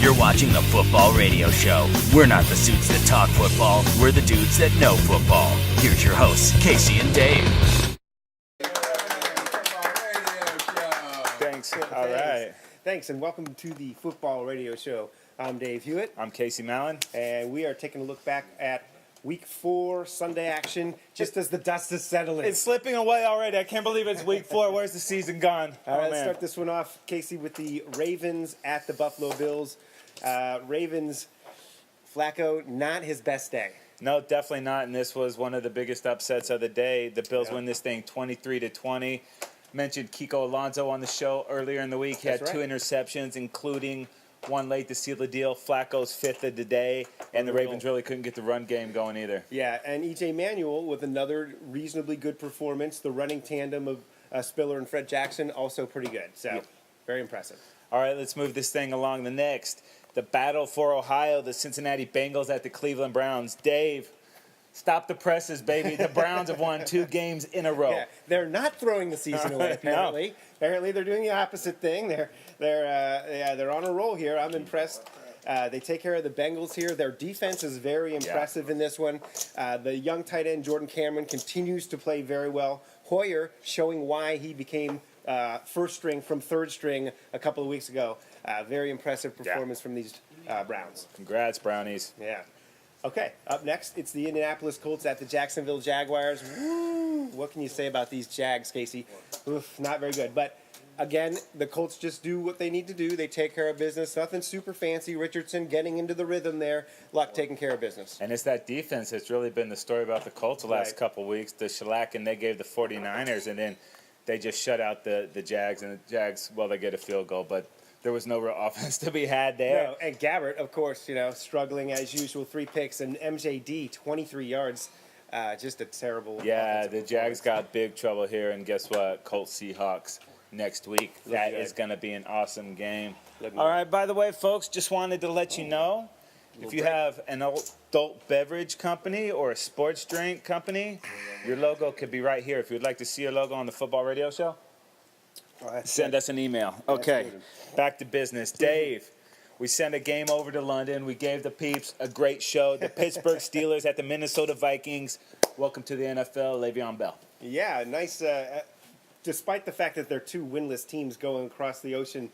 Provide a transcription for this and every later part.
You're watching the Football Radio Show. We're not the suits that talk football. We're the dudes that know football. Here's your hosts, Casey and Dave. Thanks. All right. Thanks, and welcome to the Football Radio Show. I'm Dave Hewitt. I'm Casey Mallon. And we are taking a look back at Week 4 Sunday action, just as the dust is settling. It's slipping away already. I can't believe it's Week 4. Where's the season gone? All right, let's start this one off, Casey, with the Ravens at the Buffalo Bills. Ravens, Flacco, not his best day. No, definitely not. And this was one of the biggest upsets of the day. The Bills win this thing 23-20. Mentioned Kiko Alonso on the show earlier in the week. He had 2 interceptions, including one late to seal the deal. Flacco's 5th of the day, and the Ravens really couldn't get the run game going either. Yeah, and E.J. Manuel with another reasonably good performance. The running tandem of Spiller and Fred Jackson also pretty good. So, very impressive. All right, let's move this thing along. The next, the battle for Ohio, the Cincinnati Bengals at the Cleveland Browns. Dave, stop the presses, baby. The Browns have won 2 games in a row. Yeah, they're not throwing the season away, apparently. No. Apparently, they're doing the opposite thing. They're on a roll here. I'm impressed. They take care of the Bengals here. Their defense is very impressive in this one. The young tight end, Jordan Cameron, continues to play very well. Hoyer showing why he became first string from third string a couple of weeks ago. Very impressive performance from these Browns. Congrats, Brownies. Yeah. Okay, up next, it's the Indianapolis Colts at the Jacksonville Jaguars. Woo! What can you say about these Jags, Casey? Oof, not very good. But, again, the Colts just do what they need to do. They take care of business. Nothing super fancy. Richardson getting into the rhythm there. Luck taking care of business. And it's that defense that's really been the story about the Colts the last couple of weeks. The shellacking they gave the 49ers, and then they just shut out the Jags. And the Jags, well, they get a field goal, but there was no real offense to be had there. No, and Gabbert, of course, struggling as usual, 3 picks, and MJD, 23 yards. Just a terrible. Yeah, the Jags got big trouble here, and guess what? Colts Seahawks next week. That is going to be an awesome game. All right, by the way, folks, just wanted to let you know, if you have an adult beverage company or a sports drink company, your logo could be right here. If you'd like to see your logo on the Football Radio Show, send us an email. Okay, back to business. Dave, we sent a game over to London. We gave the peeps a great show. The Pittsburgh Steelers at the Minnesota Vikings. Welcome to the NFL, Le'Veon Bell. Yeah, nice. Despite the fact that they're 2 winless teams going across the ocean,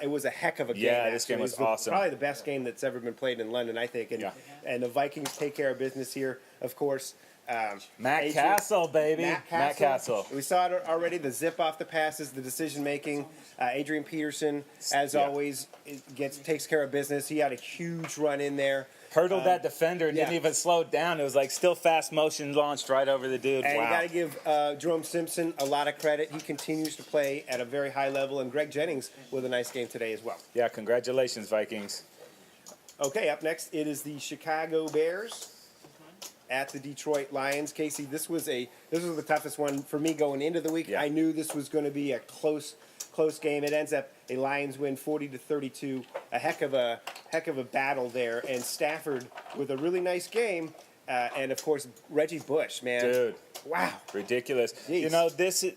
it was a heck of a game. Yeah, this game was awesome. Probably the best game that's ever been played in London, I think. And the Vikings take care of business here, of course. Matt Castle, baby. Matt Castle. We saw it already, the zip off the passes, the decision-making. Adrian Peterson, as always, takes care of business. He had a huge run in there. Hurdled that defender and didn't even slow down. It was like still fast motion launched right over the dude. And you got to give Jerome Simpson a lot of credit. He continues to play at a very high level. And Greg Jennings with a nice game today as well. Yeah, congratulations, Vikings. Okay, up next, it is the Chicago Bears at the Detroit Lions. Casey, this was the toughest one for me going into the week. Yeah. I knew this was going to be a close game. It ends up a Lions win 40-32. A heck of a battle there. And Stafford with a really nice game. And of course Reggie Bush, man. Dude. Wow. Ridiculous. Jeez.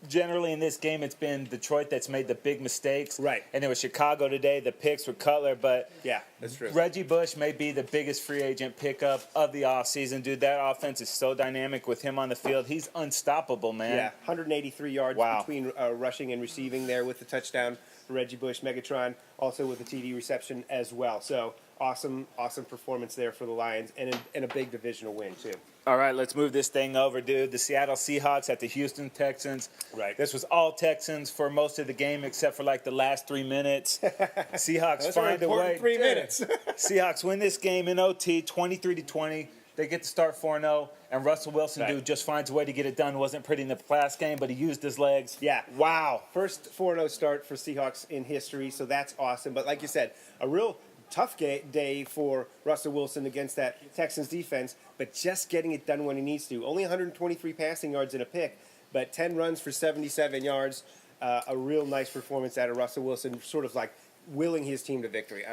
Generally in this game, it's been Detroit that's made the big mistakes. Right. And it was Chicago today, the picks with Cutler. But yeah, that's true. Reggie Bush may be the biggest free agent pickup of the offseason. Dude, that offense is so dynamic with him on the field. He's unstoppable, man. Yeah, 183 yards between rushing and receiving there with the touchdown for Reggie Bush. Megatron also with a TD reception as well. So awesome performance there for the Lions and a big divisional win, too. All right, let's move this thing over, dude. The Seattle Seahawks at the Houston Texans. Right. This was all Texans for most of the game except for like the last 3 minutes. Seahawks find a way. 3 minutes. Seahawks win this game in OT, 23-20. They get to start 4-0, and Russell Wilson, dude, just finds a way to get it done. Wasn't pretty in the last game, but he used his legs. Yeah. Wow. First 4-0 start for Seahawks in history, so that's awesome. But like you said, a real tough day for Russell Wilson against that Texans defense, but just getting it done when he needs to. Only 123 passing yards and a pick, but 10 runs for 77 yards. A real nice performance out of Russell Wilson, sort of like willing his team to victory.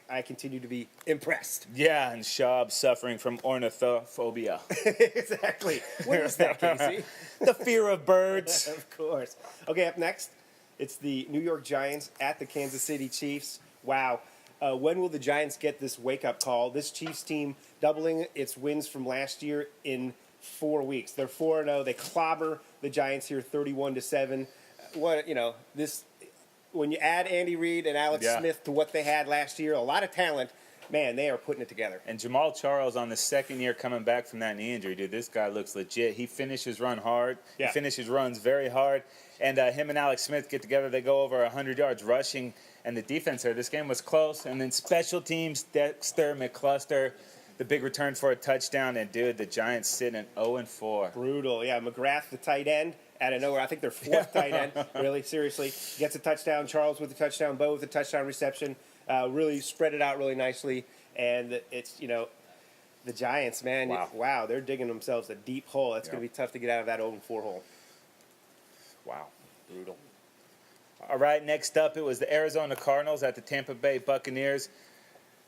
I continue to be impressed. Yeah, and Schaub suffering from ornithophobia. Exactly. What is that, Casey? The fear of birds. Of course. Okay, up next, it's the New York Giants at the Kansas City Chiefs. wow. When will the Giants get this wake-up call? This Chiefs team doubling its wins from last year in 4 weeks. They're 4-0. They clobber the Giants here 31-7. When you add Andy Reid and Alex Smith to what they had last year, a lot of talent, man, they are putting it together. And Jamal Charles on the second year coming back from that knee injury, dude, this guy looks legit. He finishes run hard. Yeah. He finishes runs very hard. And him and Alex Smith get together. They go over 100 yards rushing. And the defense here, this game was close. And then special teams, Dexter McCluster, the big return for a touchdown. And, dude, the Giants sitting at 0-4. Brutal. Yeah, McGrath, the tight end, out of nowhere. I think their fourth tight end, really, seriously. Gets a touchdown. Charles with a touchdown. Bo with a touchdown reception. Really spread it out really nicely. And it's, the Giants, man, wow, they're digging themselves a deep hole. It's going to be tough to get out of that 0-4 hole. Wow. Brutal. All right, next up, it was the Arizona Cardinals at the Tampa Bay Buccaneers.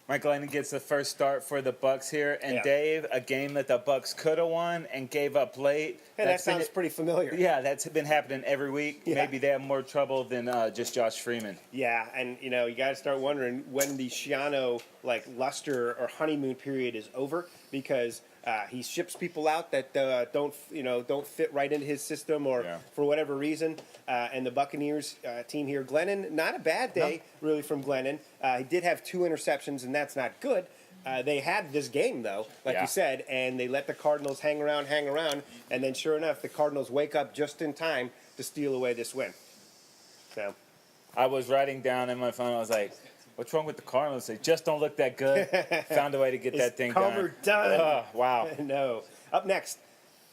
Mike Glennon gets the first start for the Bucs here, and Dave, a game that the Bucs could have won and gave up late. Hey, that sounds pretty familiar. Yeah, that's been happening every week. Yeah. Maybe they have more trouble than just Josh Freeman. Yeah, and you got to start wondering when the Schiano luster or honeymoon period is over, because he ships people out that don't fit right into his system or for whatever reason. And the Buccaneers team here, Glennon, not a bad day really from Glennon. He did have 2 interceptions, and that's not good. They had this game, though, like you said, and they let the Cardinals hang around, and then sure enough, the Cardinals wake up just in time to steal away this win. So, I was writing down in my phone, I was like, what's wrong with the Cardinals? They just don't look that good. Found a way to get that thing done. Done. Oh, wow. No. Up next,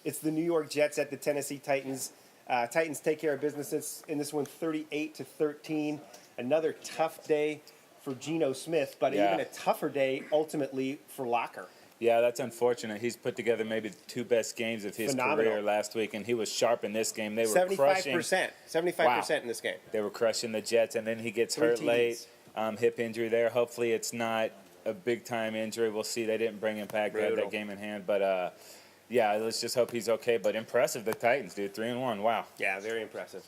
it's the New York Jets at the Tennessee Titans. Titans take care of business in this one, 38-13. Another tough day for Geno Smith, but even a tougher day ultimately for Locker. Yeah, that's unfortunate. He's put together maybe the 2 best games of his career last week, and he was sharp in this game. They were 75% in this game. They were crushing the Jets, and then he gets hurt late. Hip injury there. Hopefully it's not a big-time injury. We'll see. They didn't bring him back. They had that game in hand. But, let's just hope he's okay. But impressive, the Titans, dude. 3-1. Wow. Yeah, very impressive.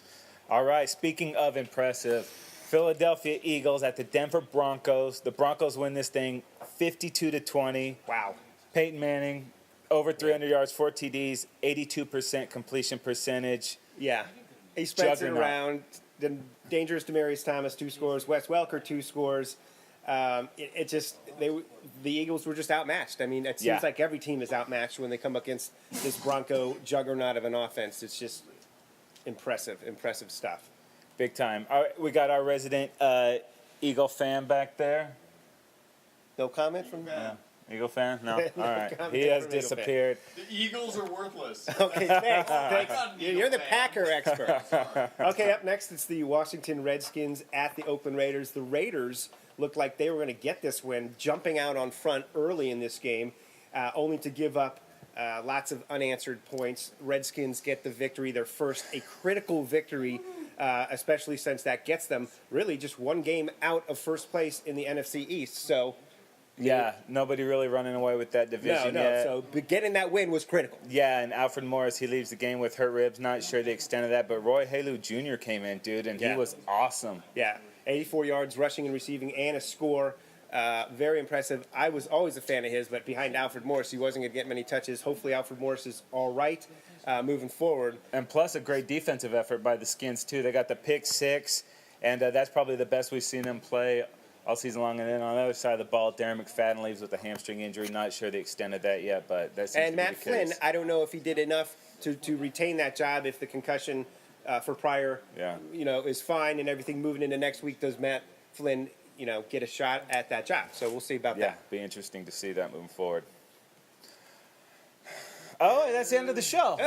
All right, speaking of impressive, Philadelphia Eagles at the Denver Broncos. The Broncos win this thing 52-20. Wow. Peyton Manning, over 300 yards, 4 TDs, 82% completion percentage. Yeah. He spreads it around. The dangerous Demaryius Thomas, 2 scores. Wes Welker, 2 scores. The Eagles were just outmatched. I mean, it seems like every team is outmatched when they come against this Bronco juggernaut of an offense. It's just impressive stuff. Big time. All right, we got our resident Eagle fan back there. No comment from Eagle fan? No. All right. He has disappeared. The Eagles are worthless. Okay, thanks. You're the Packer expert. Okay, up next, it's the Washington Redskins at the Oakland Raiders. The Raiders looked like they were going to get this win, jumping out on front early in this game, only to give up lots of unanswered points. Redskins get the victory, their first, a critical victory, especially since that gets them really just 1 game out of first place in the NFC East. So, yeah, nobody really running away with that division yet. So getting that win was critical. Yeah, and Alfred Morris, he leaves the game with hurt ribs. Not sure the extent of that, but Roy Halu Jr. came in, dude, and he was awesome. Yeah, 84 yards rushing and receiving and a score. Very impressive. I was always a fan of his, but behind Alfred Morris, he wasn't going to get many touches. Hopefully Alfred Morris is all right moving forward. And plus a great defensive effort by the Skins, too. They got the pick 6, and that's probably the best we've seen them play all season long. And then on the other side of the ball, Darren McFadden leaves with a hamstring injury. Not sure the extent of that yet, but that seems to be the case. And Matt Flynn, I don't know if he did enough to retain that job. If the concussion for Pryor, is fine and everything moving into next week, does Matt Flynn, get a shot at that job? So we'll see about that. Yeah, be interesting to see that moving forward. Oh, that's the end of the show. No.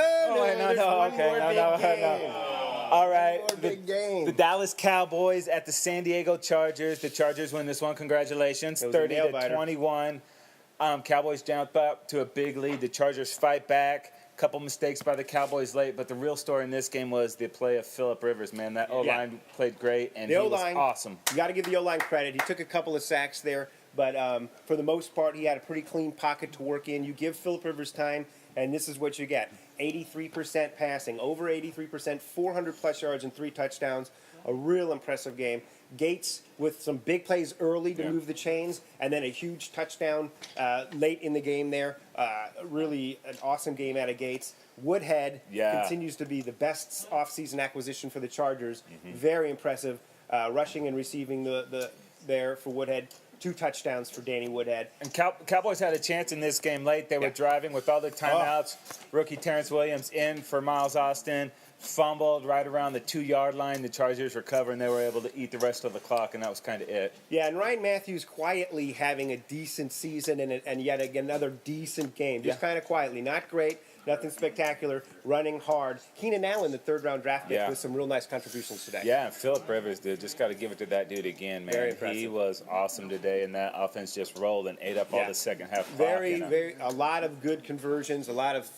All right, the Dallas Cowboys at the San Diego Chargers. The Chargers win this one. Congratulations, 30-21. Cowboys jump up to a big lead. The Chargers fight back. Couple mistakes by the Cowboys late, but the real story in this game was the play of Phillip Rivers. Man, that O-line played great, and he was awesome. You got to give the O-line credit. He took a couple of sacks there, but for the most part, he had a pretty clean pocket to work in. You give Phillip Rivers time, and this is what you get. 83% passing, over 83%, 400-plus yards and 3 touchdowns. A real impressive game. Gates with some big plays early to move the chains, and then a huge touchdown late in the game there. Really an awesome game out of Gates. Woodhead continues to be the best offseason acquisition for the Chargers. Very impressive, rushing and receiving the there for Woodhead. 2 touchdowns for Danny Woodhead. And Cowboys had a chance in this game late. They were driving with all the timeouts. Rookie Terrence Williams in for Miles Austin. Fumbled right around the 2-yard line. The Chargers recovered, and they were able to eat the rest of the clock, and that was kind of it. Yeah, and Ryan Matthews quietly having a decent season and yet again another decent game. Just kind of quietly. Not great, nothing spectacular, running hard. Keenan Allen, the 3rd-round draft pick, with some real nice contributions today. Yeah, and Phillip Rivers, dude, just got to give it to that dude again, man. Very impressive. He was awesome today, and that offense just rolled and ate up all the second half clock. A lot of good conversions, a lot of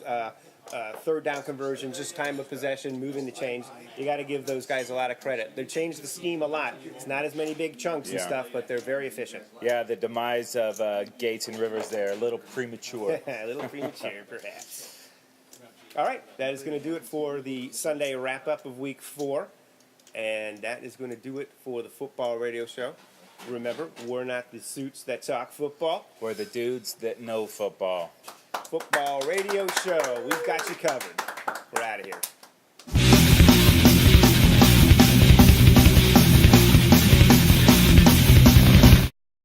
3rd down conversions, just time of possession, moving the chains. You got to give those guys a lot of credit. They changed the scheme a lot. It's not as many big chunks and stuff, but they're very efficient. Yeah, the demise of Gates and Rivers there, a little premature. A little premature, perhaps. All right, that is going to do it for the Sunday wrap-up of Week 4. And that is going to do it for the Football Radio Show. Remember, we're not the suits that talk football. We're the dudes that know football. Football Radio Show. We've got you covered. We're out of here.